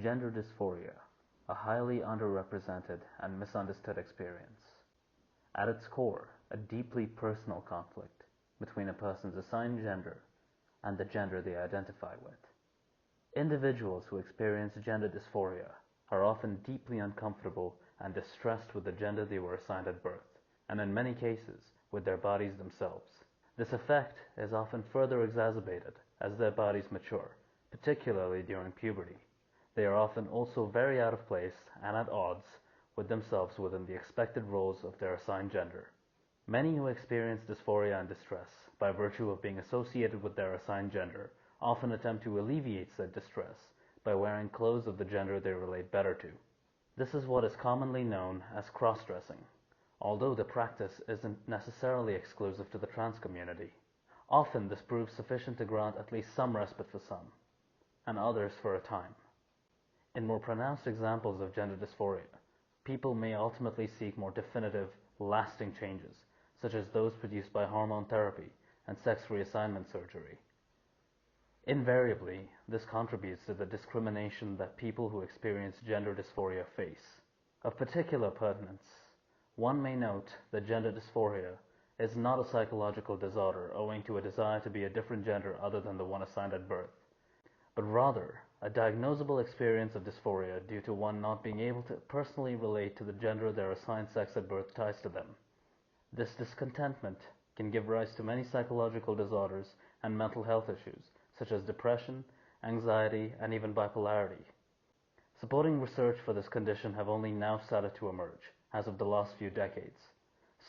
Gender dysphoria, a highly underrepresented and misunderstood experience. At its core, a deeply personal conflict between a person's assigned gender and the gender they identify with. Individuals who experience gender dysphoria are often deeply uncomfortable and distressed with the gender they were assigned at birth, and in many cases, with their bodies themselves. This effect is often further exacerbated as their bodies mature, particularly during puberty. They are often also very out of place and at odds with themselves within the expected roles of their assigned gender. Many who experience dysphoria and distress by virtue of being associated with their assigned gender often attempt to alleviate said distress by wearing clothes of the gender they relate better to. This is what is commonly known as cross-dressing, although the practice isn't necessarily exclusive to the trans community. Often this proves sufficient to grant at least some respite for some, and others for a time. In more pronounced examples of gender dysphoria, people may ultimately seek more definitive, lasting changes, such as those produced by hormone therapy and sex reassignment surgery. Invariably, this contributes to the discrimination that people who experience gender dysphoria face. Of particular pertinence, one may note that gender dysphoria is not a psychological disorder owing to a desire to be a different gender other than the one assigned at birth, but rather a diagnosable experience of dysphoria due to one not being able to personally relate to the gender their assigned sex at birth ties to them. This discontentment can give rise to many psychological disorders and mental health issues, such as depression, anxiety, and even bipolarity. Supporting research for this condition have only now started to emerge, as of the last few decades.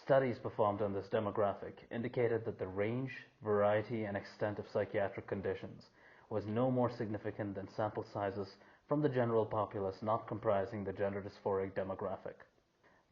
Studies performed on this demographic indicated that the range, variety, and extent of psychiatric conditions was no more significant than sample sizes from the general populace not comprising the gender dysphoric demographic.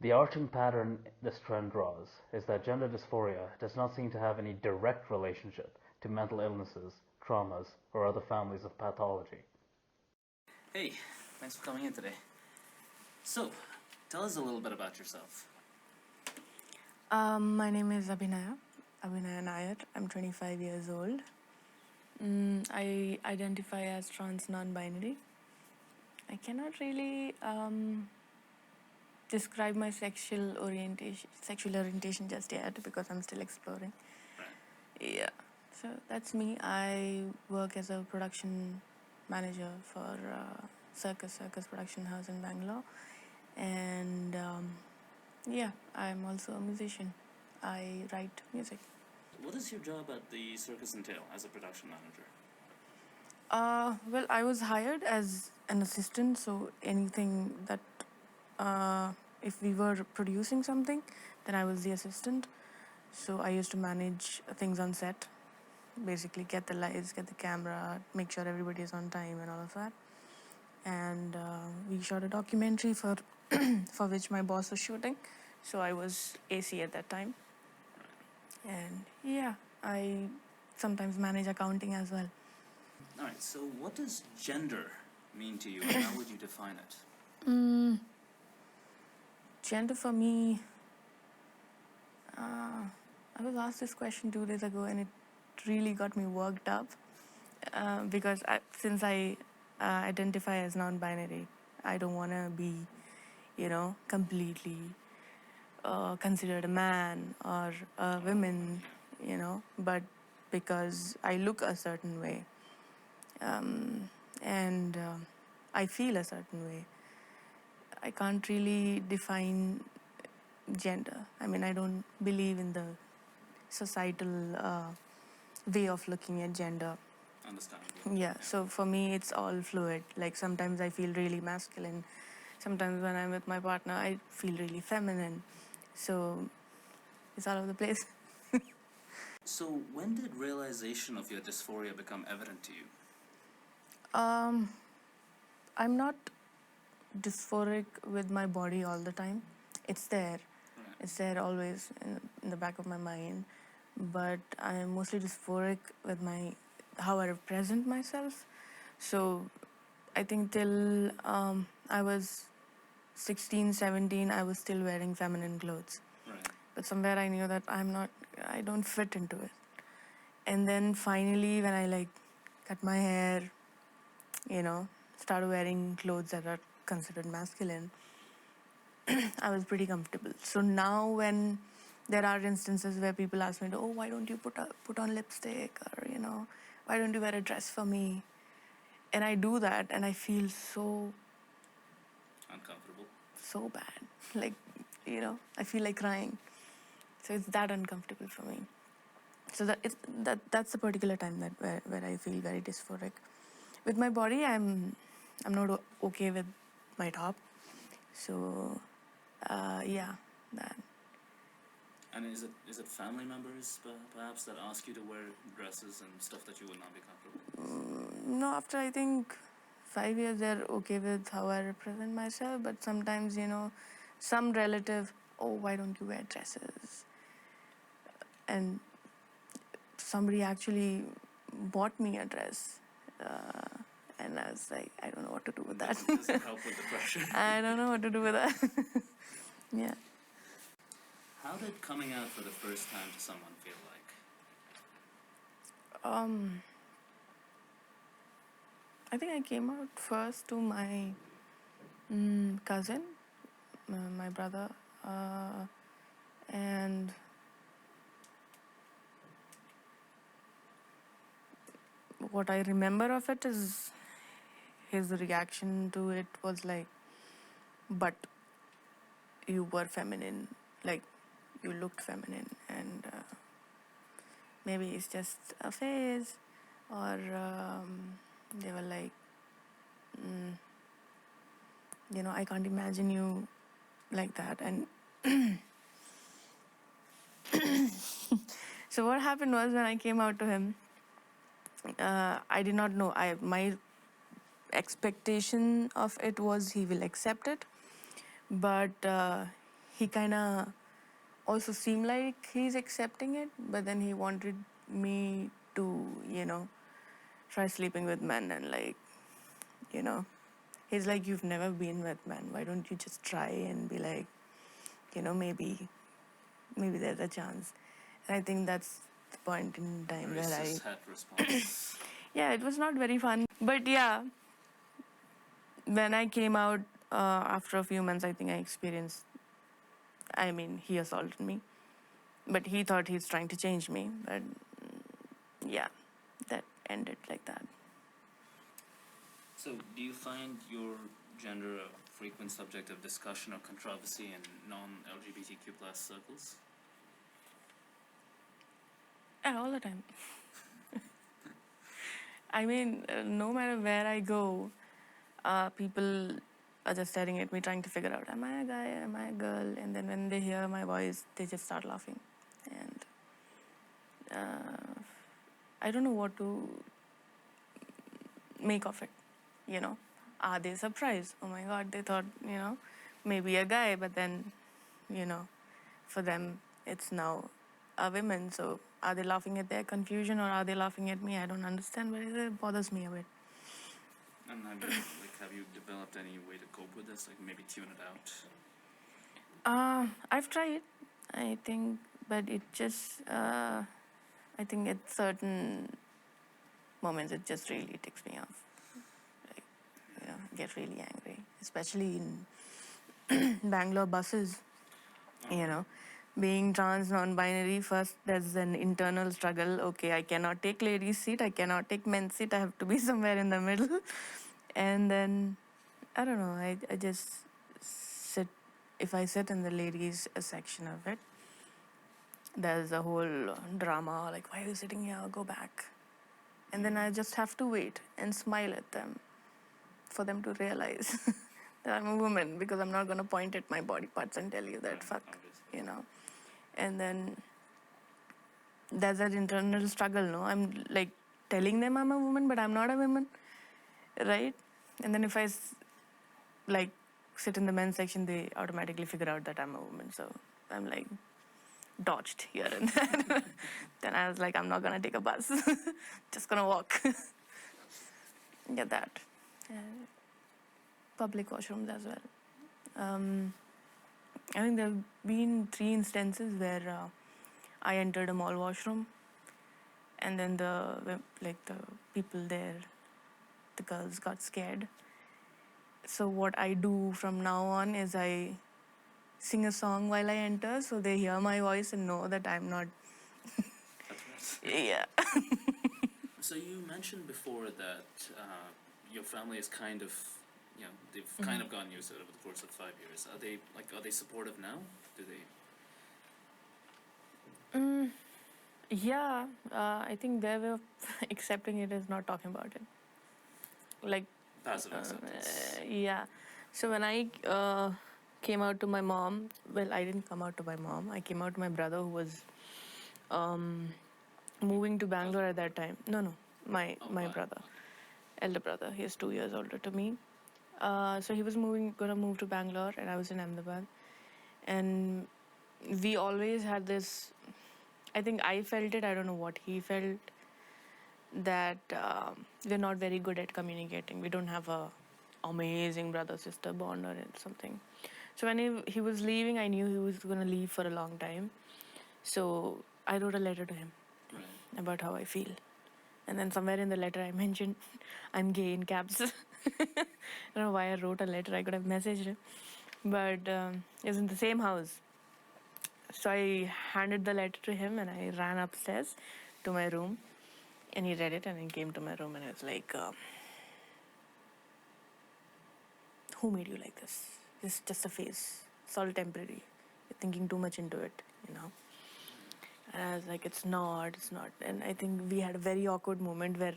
The arching pattern this trend draws is that gender dysphoria does not seem to have any direct relationship to mental illnesses, traumas, or other families of pathology. Hey, thanks for coming in today. So, tell us a little bit about yourself. My name is Abhinaya Nair. I'm 25 years old. I identify as trans non-binary. I cannot really describe my sexual orientation just yet because I'm still exploring. Right. Yeah, so that's me. I work as a production manager for Circus Production House in Bangalore, and yeah, I'm also a musician. I write music. What does your job at the circus entail as a production manager? Well, I was hired as an assistant, so anything that if we were producing something, then I was the assistant. So I used to manage things on set, basically get the lights, get the camera, make sure everybody is on time and all of that. And we shot a documentary for for which my boss was shooting, so I was AC at that time. And yeah, I sometimes manage accounting as well. Alright, so what does gender mean to you, and how would you define it? Gender for me, I was asked this question 2 days ago, and it really got me worked up because since I identify as non-binary, I don't want to be, completely considered a man or a woman, but because I look a certain way and I feel a certain way, I can't really define gender. I mean, I don't believe in the societal way of looking at gender. Understandable. Yeah, so for me, it's all fluid. Like sometimes I feel really masculine. Sometimes when I'm with my partner, I feel really feminine. So it's all over the place. So, when did realization of your dysphoria become evident to you? I'm not dysphoric with my body all the time. It's there. Right. It's there always in the back of my mind. But I'm mostly dysphoric with how I represent myself. So I think till I was 16, 17, I was still wearing feminine clothes. Right. But somewhere I knew that I don't fit into it. And then finally, when I cut my hair, started wearing clothes that are considered masculine, I was pretty comfortable. So now when there are instances where people ask me, oh, why don't you put on lipstick, or why don't you wear a dress for me? And I do that, and I feel Uncomfortable. so bad. Like, I feel like crying. So it's that uncomfortable for me. So that's the particular time that where I feel very dysphoric. With my body, I'm not okay with my top. So yeah, that. And is it family members perhaps that ask you to wear dresses and stuff that you would not be comfortable? No, after I think 5 years, they're okay with how I represent myself. But sometimes, some relative, oh, why don't you wear dresses? And somebody actually bought me a dress. And I was like, I don't know what to do with that. Doesn't help with the pressure. I don't know what to do with that. Yeah. How did coming out for the first time to someone feel like? I think I came out first to my cousin, my brother, and what I remember of it is his reaction to it was like, but you were feminine, like you looked feminine, and maybe it's just a phase, or they were like, I can't imagine you like that. And so what happened was, when I came out to him, I did not know. My expectation of it was he will accept it, but he kind of also seemed like he's accepting it, but then he wanted me to, try sleeping with men, and he's like, you've never been with men. Why don't you just try and be like, maybe there's a chance. And I think that's the point in time Very where cishet response. yeah, it was not very fun. But yeah, when I came out after a few months, I think I experienced, he assaulted me. But he thought he's trying to change me. But yeah, that ended like that. So, do you find your gender a frequent subject of discussion or controversy in non-LGBTQ plus circles? Yeah, all the time. No matter where I go, people are just staring at me, trying to figure out, am I a guy, am I a girl? And then when they hear my voice, they just start laughing. And I don't know what to make of it, Are they surprised? Oh my God, they thought, maybe a guy, but then, for them, it's now a woman. So are they laughing at their confusion, or are they laughing at me? I don't understand, but it bothers me a bit. And have you developed any way to cope with this? Like maybe tune it out? I've tried, I think, but it just, I think at certain moments, it just really ticks me off. Like, get really angry, especially in Bangalore buses. Being trans, non-binary, first there's an internal struggle. Okay, I cannot take ladies' seat, I cannot take men's seat, I have to be somewhere in the middle. And then, I don't know, I just sit, if I sit in the ladies' section of it, there's a whole drama, like, why are you sitting here, go back. And then I just have to wait and smile at them for them to realize that I'm a woman, because I'm not going to point at my body parts and tell you that, fuck, And then there's that internal struggle, no? I'm like telling them I'm a woman, but I'm not a woman, right? And then if I like sit in the men's section, they automatically figure out that I'm a woman. So I'm like dodged here and there. Then I was like, I'm not gonna take a bus, just gonna walk. Get that. And public washrooms as well. I think there have been 3 instances where I entered a mall washroom, and then the people there, the girls got scared, So what I do from now on is I sing a song while I enter, so they hear my voice and know that I'm not. A threat. Yeah. So you mentioned before that your family is kind of, they've Mm-hmm. kind of gotten used to it over the course of 5 years. Are they supportive now? Do they Yeah, I think their way of accepting it is not talking about it. Like, passive acceptance? yeah. So when I came out to my mom, well, I didn't come out to my mom. I came out to my brother who was um, moving to Bangalore at that time. No, no, Oh, my fine. brother, Okay. elder brother. He's 2 years older to me. So he was gonna move to Bangalore, and I was in Ahmedabad, and we always had this. I think I felt it. I don't know what he felt, that we're not very good at communicating. We don't have a amazing brother sister bond or something. So when he was leaving, I knew he was gonna leave for a long time. So I wrote a letter to him Right. about how I feel. And then somewhere in the letter, I mentioned I'm gay in caps. I don't know why I wrote a letter. I could have messaged him. But it was in the same house. So I handed the letter to him and I ran upstairs to my room. And he read it and he came to my room and I was like, who made you like this? This is just a phase. It's all temporary. You're thinking too much into it, you know? And I was like, it's not, it's not. And I think we had a very awkward moment where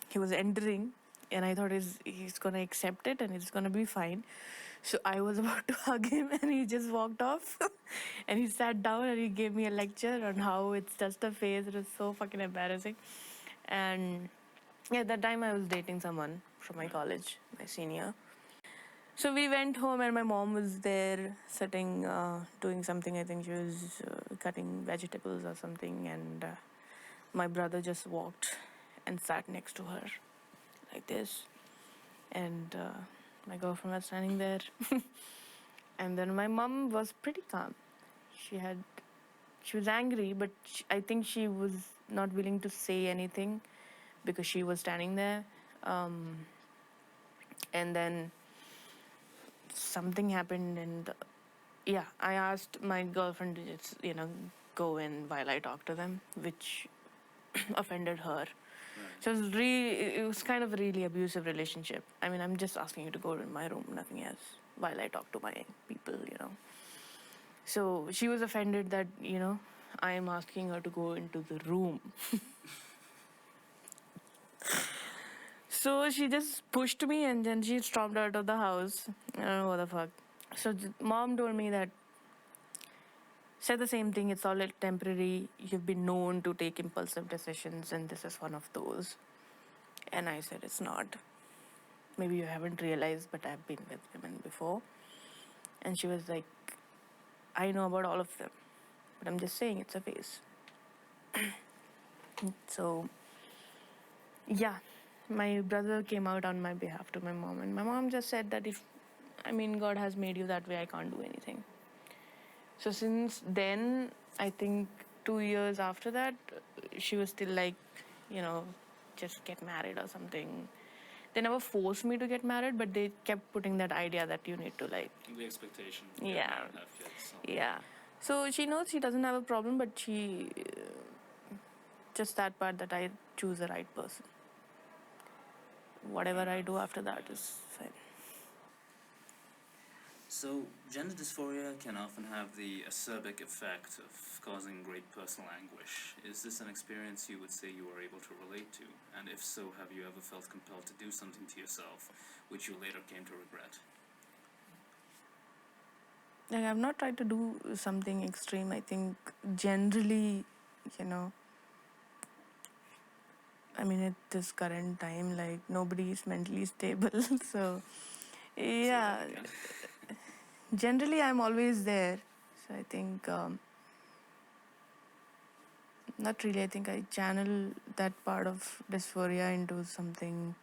he was entering and I thought he's going to accept it and it's going to be fine. So I was about to hug him and he just walked off. And he sat down and he gave me a lecture on how it's just a phase. It was so fucking embarrassing. And yeah, at that time I was dating someone from my Right. college, my senior. So we went home, and my mom was there sitting, doing something. I think she was cutting vegetables or something. And my brother just walked and sat next to her like this. And my girlfriend was standing there. And then my mom was pretty calm. She had, she was angry, but I think she was not willing to say anything because she was standing there. Um, and then something happened, and yeah, I asked my girlfriend to just, go in while I talk to them, which offended her. Right. So it was kind of a really abusive relationship. I mean, I'm just asking you to go in my room, nothing else, while I talk to my people. So she was offended that, I am asking her to go into the room. So she just pushed me and then she stormed out of the house. I don't know what the fuck. So mom told me that, said the same thing. It's all temporary. You've been known to take impulsive decisions, and this is one of those. And I said, it's not. Maybe you haven't realized, but I've been with women before. And she was like, I know about all of them, but I'm just saying it's a phase. So, yeah, my brother came out on my behalf to my mom, and my mom just said that God has made you that way, I can't do anything. So since then, I think 2 years after that, she was still like, you know, just get married or something. They never forced me to get married, but they kept putting that idea that you need to like, The expectation, get yeah, married, have kids. All yeah. So she knows she doesn't have a problem, but she just that part that I choose the right person. Whatever Fair I do enough. after that Yeah. is fine. So, gender dysphoria can often have the acerbic effect of causing great personal anguish. Is this an experience you would say you are able to relate to? And if so, have you ever felt compelled to do something to yourself which you later came to regret? Like I've not tried to do something extreme. I think generally, you know, I mean, at this current time, like nobody is mentally stable. So, Say yeah, that again. generally I'm always there. So I think not really. I think I channel that part of dysphoria into something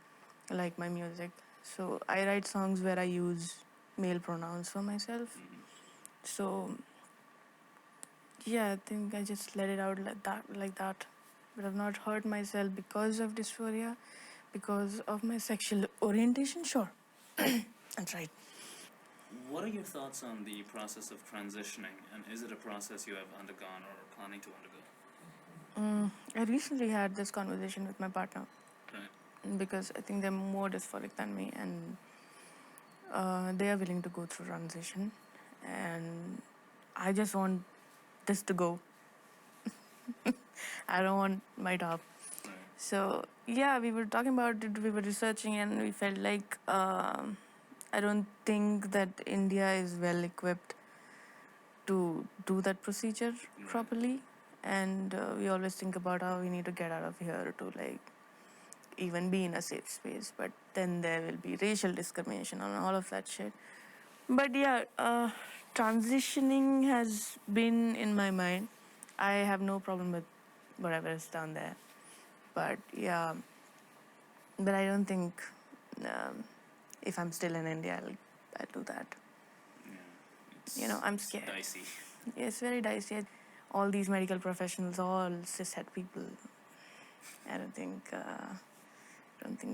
like my music. So I write songs where I use male pronouns for myself. Mhm. So yeah, I think I just let it out like that. But I've not hurt myself because of dysphoria, because of my sexual orientation. Sure, That's right. What are your thoughts on the process of transitioning, and is it a process you have undergone or are planning to undergo? I recently had this conversation with my partner Right. because I think they're more dysphoric than me, and they are willing to go through transition, and I just want this to go. I don't want my top. Right. So yeah, we were talking about it. We were researching, and we felt like I don't think that India is well equipped to do that procedure Right. properly, and we always think about how we need to get out of here to like even be in a safe space. But then there will be racial discrimination and all of that shit. But yeah, transitioning has been in my mind. I have no problem with whatever is down there. But yeah, but I don't think um, if I'm still in India, I'll do that. Yeah. I'm It's scared. dicey. It's very dicey. All these medical professionals, all cishet people. I don't think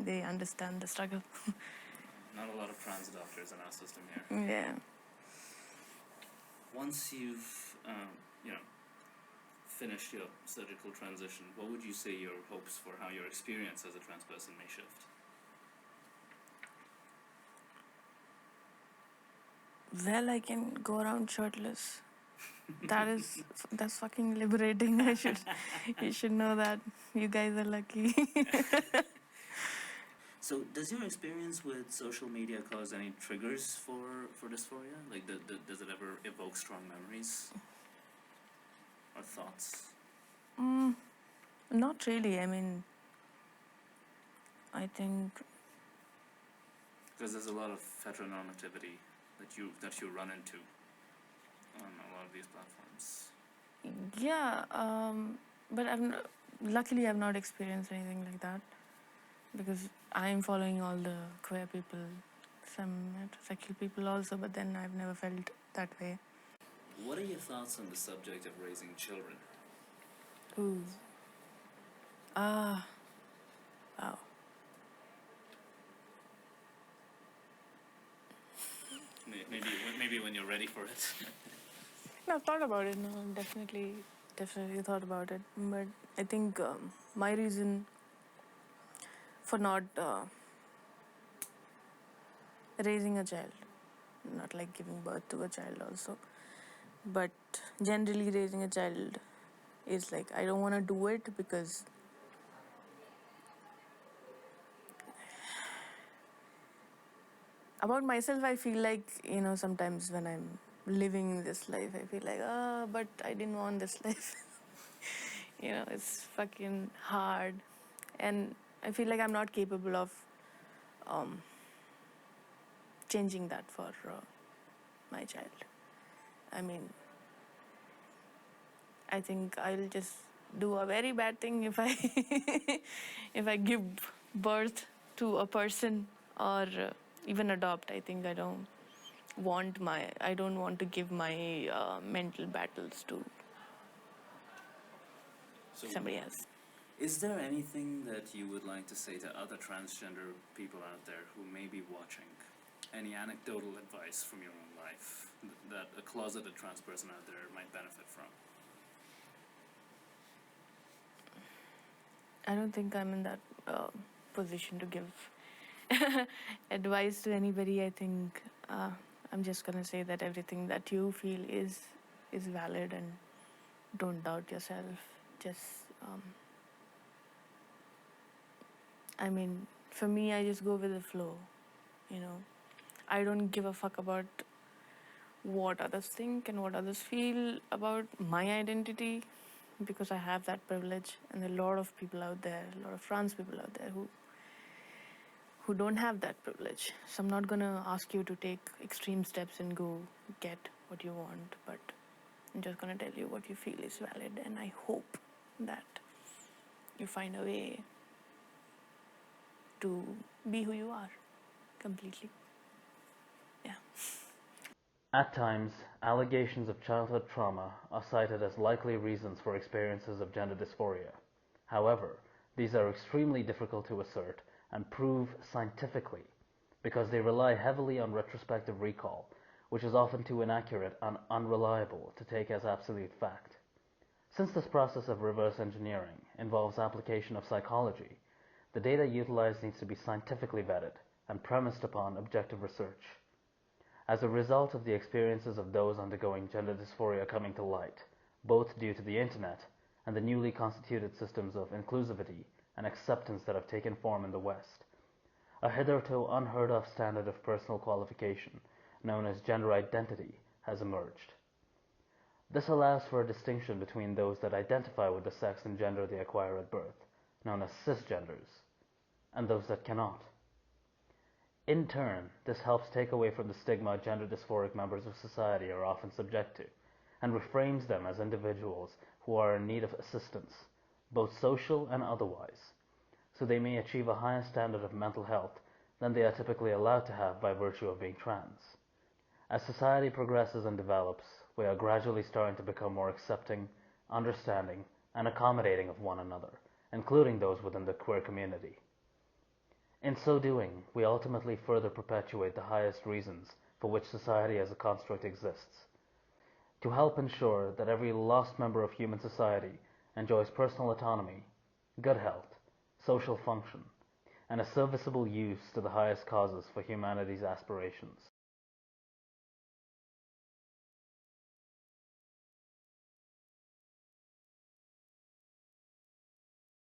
they understand the struggle. Not a lot of trans doctors in our system here. Yeah. Once you've, finished your surgical transition, what would you say your hopes for how your experience as a trans person may shift? Well, I can go around shirtless. That's fucking liberating. You should know that. You guys are lucky. So, does your experience with social media cause any triggers for dysphoria? Like, does it ever evoke strong memories or thoughts? Not really. I mean, I think Because there's a lot of heteronormativity that you run into on a lot of these platforms. yeah. But luckily I've not experienced anything like that because I'm following all the queer people, some heterosexual people also. But then I've never felt that way. What are your thoughts on the subject of raising children? Ooh. Ah. Wow. Maybe when you're ready for it. No, I've thought about it. No, definitely thought about it. But I think my reason for not raising a child, not like giving birth to a child also, but generally raising a child is like I don't want to do it because about myself I feel like sometimes when I'm living this life I feel like but I didn't want this life. It's fucking hard, and I feel like I'm not capable of changing that for my child. I mean, I think I'll just do a very bad thing if I if I give birth to a person or even adopt. I think I don't want to give my mental battles to So, somebody else. is there anything that you would like to say to other transgender people out there who may be watching? Any anecdotal advice from your own life that a closeted trans person out there might benefit from? I don't think I'm in that position to give advice to anybody. I think I'm just gonna say that everything that you feel is valid, and don't doubt yourself. Just I mean, for me, I just go with the flow. You know, I don't give a fuck about what others think and what others feel about my identity because I have that privilege, and there are a lot of people out there, a lot of trans people out there who don't have that privilege. So I'm not gonna ask you to take extreme steps and go get what you want, but I'm just gonna tell you what you feel is valid, and I hope that you find a way to be who you are completely. Yeah. At times, allegations of childhood trauma are cited as likely reasons for experiences of gender dysphoria. However, these are extremely difficult to assert and prove scientifically because they rely heavily on retrospective recall, which is often too inaccurate and unreliable to take as absolute fact. Since this process of reverse engineering involves application of psychology, the data utilized needs to be scientifically vetted and premised upon objective research. As a result of the experiences of those undergoing gender dysphoria coming to light, both due to the internet and the newly constituted systems of inclusivity and acceptance that have taken form in the West, a hitherto unheard of standard of personal qualification known as gender identity has emerged. This allows for a distinction between those that identify with the sex and gender they acquire at birth, known as cisgenders, and those that cannot. In turn, this helps take away from the stigma gender dysphoric members of society are often subject to, and reframes them as individuals who are in need of assistance, both social and otherwise, so they may achieve a higher standard of mental health than they are typically allowed to have by virtue of being trans. As society progresses and develops, we are gradually starting to become more accepting, understanding, and accommodating of one another, including those within the queer community. In so doing, we ultimately further perpetuate the highest reasons for which society as a construct exists, to help ensure that every lost member of human society enjoys personal autonomy, good health, social function, and a serviceable use to the highest causes for humanity's aspirations.